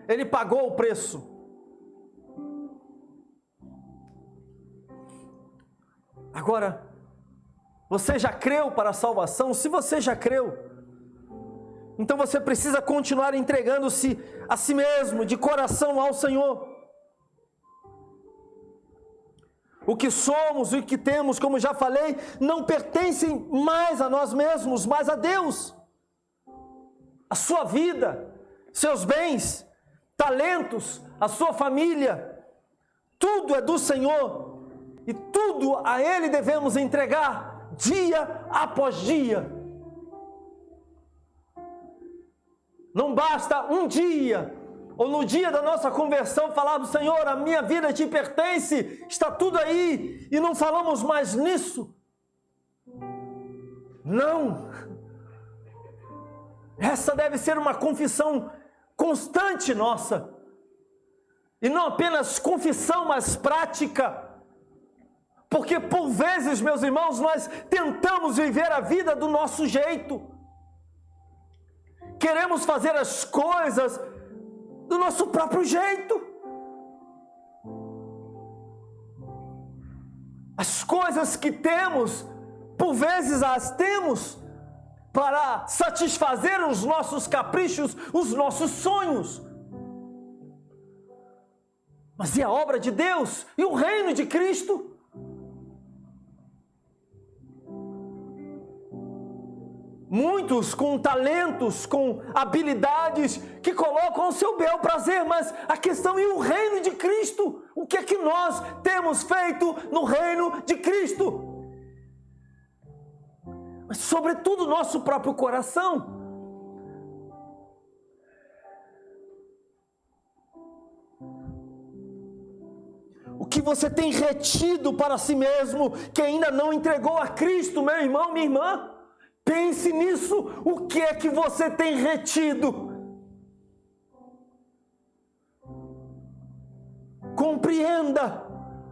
Speaker 1: Ele pagou o preço. Agora, você já creu para a salvação? Se você já creu, então você precisa continuar entregando-se a si mesmo, de coração ao Senhor. O que somos e o que temos, como já falei, não pertencem mais a nós mesmos, mas a Deus. A sua vida, seus bens, talentos, a sua família, tudo é do Senhor e tudo a Ele devemos entregar dia após dia. Não basta um dia ou no dia da nossa conversão falarmos: Senhor, a minha vida te pertence, está tudo aí, e não falamos mais nisso. Não. Essa deve ser uma confissão constante nossa. E não apenas confissão, mas prática. Porque por vezes, meus irmãos, nós tentamos viver a vida do nosso jeito. Queremos fazer as coisas do nosso próprio jeito. As coisas que temos, por vezes as temos para satisfazer os nossos caprichos, os nossos sonhos. Mas e a obra de Deus? E o reino de Cristo? Muitos com talentos, com habilidades, que colocam o seu bel prazer, mas a questão é o reino de Cristo. O que é que nós temos feito no reino de Cristo? Mas sobretudo nosso próprio coração. O que você tem retido para si mesmo, que ainda não entregou a Cristo, meu irmão, minha irmã? Pense nisso, o que é que você tem retido? Compreenda,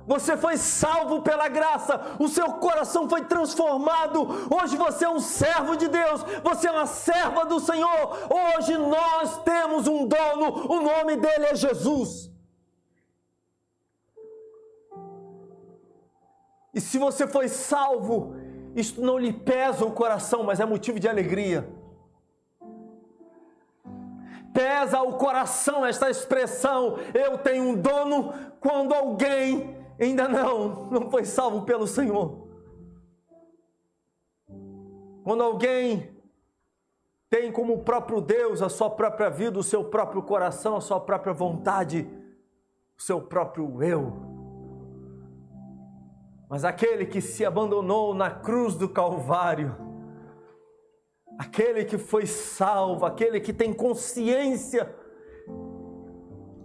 Speaker 1: você foi salvo pela graça, o seu coração foi transformado, hoje você é um servo de Deus, você é uma serva do Senhor, hoje nós temos um dono, o nome dele é Jesus. E se você foi salvo, isto não lhe pesa o coração, mas é motivo de alegria. Pesa o coração esta expressão, eu tenho um dono, quando alguém ainda não foi salvo pelo Senhor. Quando alguém tem como o próprio Deus a sua própria vida, o seu próprio coração, a sua própria vontade, o seu próprio eu. Mas aquele que se abandonou na cruz do Calvário, aquele que foi salvo, aquele que tem consciência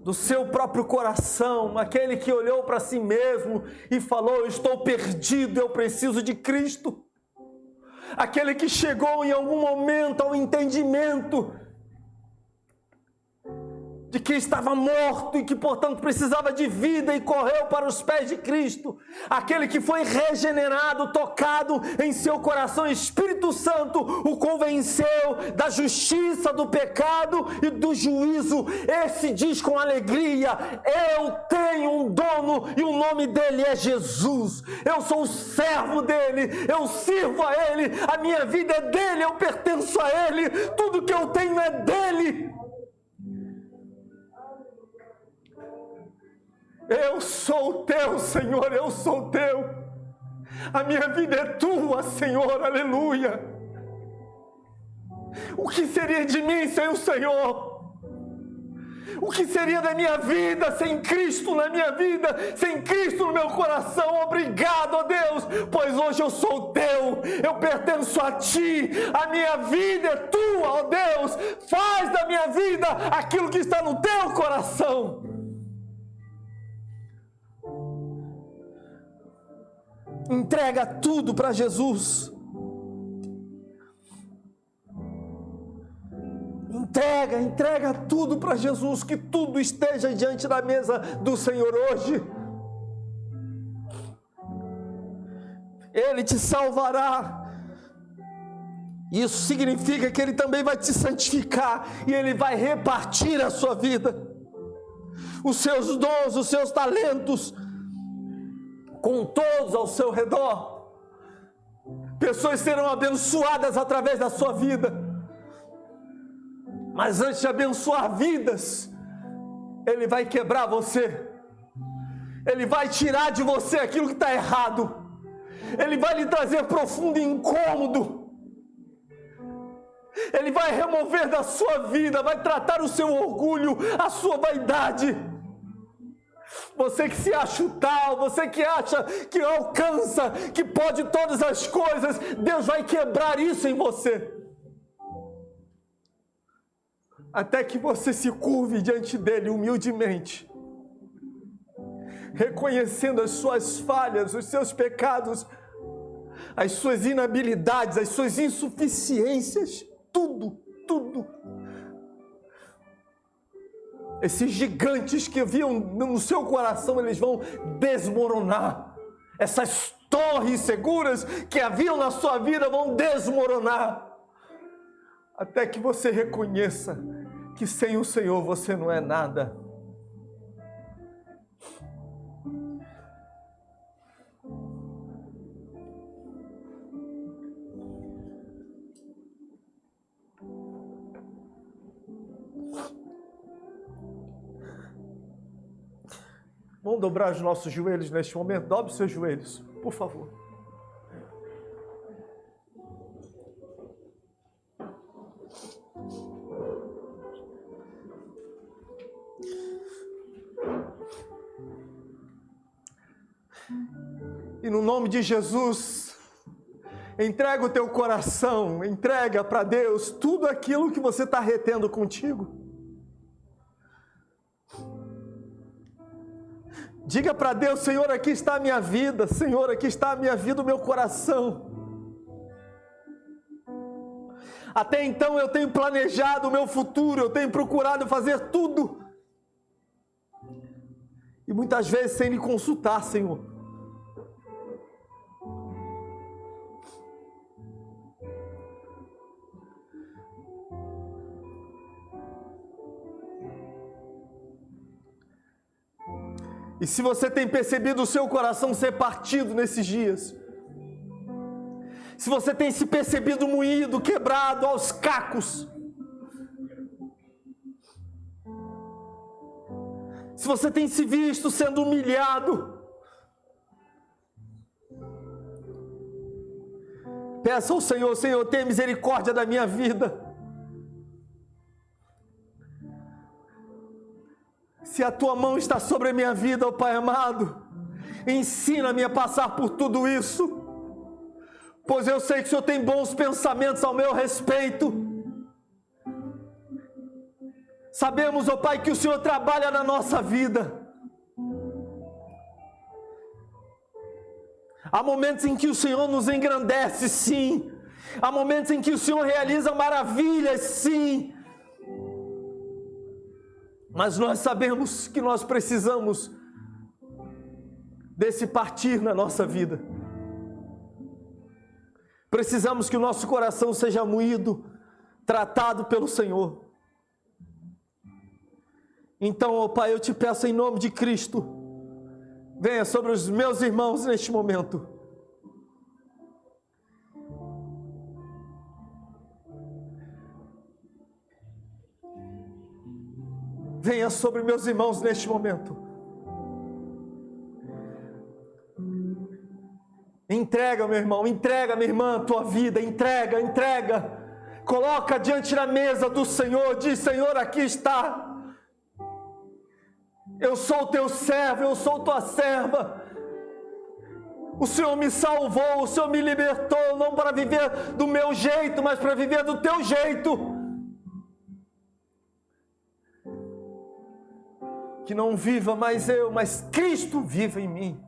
Speaker 1: do seu próprio coração, aquele que olhou para si mesmo e falou, eu estou perdido, eu preciso de Cristo. Aquele que chegou em algum momento ao entendimento de que estava morto e que, portanto, precisava de vida e correu para os pés de Cristo. Aquele que foi regenerado, tocado em seu coração, Espírito Santo o convenceu da justiça, do pecado e do juízo. Esse diz com alegria, eu tenho um dono e o nome dele é Jesus. Eu sou o servo dele, eu sirvo a ele, a minha vida é dele, eu pertenço a ele, tudo que eu tenho é dele. Eu sou teu, Senhor, eu sou teu. A minha vida é tua, Senhor, aleluia. O que seria de mim sem o Senhor? O que seria da minha vida sem Cristo na minha vida, sem Cristo no meu coração? Obrigado, ó Deus, pois hoje eu sou teu, eu pertenço a ti, a minha vida é tua, ó Deus. Faz da minha vida aquilo que está no teu coração. Entrega tudo para Jesus. Entrega tudo para Jesus, que tudo esteja diante da mesa do Senhor hoje. Ele te salvará. Isso significa que Ele também vai te santificar e Ele vai repartir a sua vida, os seus dons, os seus talentos, com todos ao seu redor. Pessoas serão abençoadas através da sua vida. Mas antes de abençoar vidas, Ele vai quebrar você. Ele vai tirar de você aquilo que está errado. Ele vai lhe trazer profundo incômodo. Ele vai remover da sua vida, vai tratar o seu orgulho, a sua vaidade. Você que se acha o tal, você que acha que alcança, que pode todas as coisas, Deus vai quebrar isso em você. Até que você se curve diante dele humildemente, reconhecendo as suas falhas, os seus pecados, as suas inabilidades, as suas insuficiências, tudo. Esses gigantes que haviam no seu coração, eles vão desmoronar. Essas torres seguras que haviam na sua vida vão desmoronar, até que você reconheça que sem o Senhor você não é nada. Vamos dobrar os nossos joelhos neste momento. Dobre os seus joelhos, por favor. E no nome de Jesus, entrega o teu coração, entrega para Deus tudo aquilo que você está retendo contigo. Diga para Deus: Senhor, aqui está a minha vida, Senhor, aqui está a minha vida, o meu coração. Até então eu tenho planejado o meu futuro, eu tenho procurado fazer tudo. E muitas vezes sem lhe consultar, Senhor. E se você tem percebido o seu coração ser partido nesses dias, se você tem se percebido moído, quebrado aos cacos, se você tem se visto sendo humilhado, peça ao Senhor: Senhor, tenha misericórdia da minha vida. Se a tua mão está sobre a minha vida, ó Pai amado, ensina-me a passar por tudo isso, pois eu sei que o Senhor tem bons pensamentos ao meu respeito. Sabemos, ó Pai, que o Senhor trabalha na nossa vida. Há momentos em que o Senhor nos engrandece, sim. Há momentos em que o Senhor realiza maravilhas, sim. Mas nós sabemos que nós precisamos desse partir na nossa vida. Precisamos que o nosso coração seja moído, tratado pelo Senhor. Então, ó Pai, eu te peço em nome de Cristo, venha sobre os meus irmãos neste momento. Venha sobre meus irmãos neste momento. Entrega, meu irmão, entrega, minha irmã, a tua vida, entrega, entrega. Coloca diante da mesa do Senhor, diz: Senhor, aqui está. Eu sou o teu servo, eu sou tua serva. O Senhor me salvou, o Senhor me libertou, não para viver do meu jeito, mas para viver do teu jeito. Que não viva mais eu, mas Cristo viva em mim.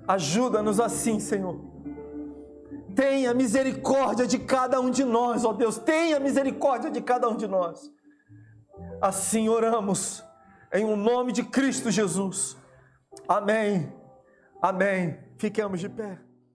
Speaker 1: Ajuda-nos assim, Senhor. Tenha misericórdia de cada um de nós, ó Deus. Tenha misericórdia de cada um de nós. Assim oramos, em o nome de Cristo Jesus. Amém. Amém. Fiquemos de pé.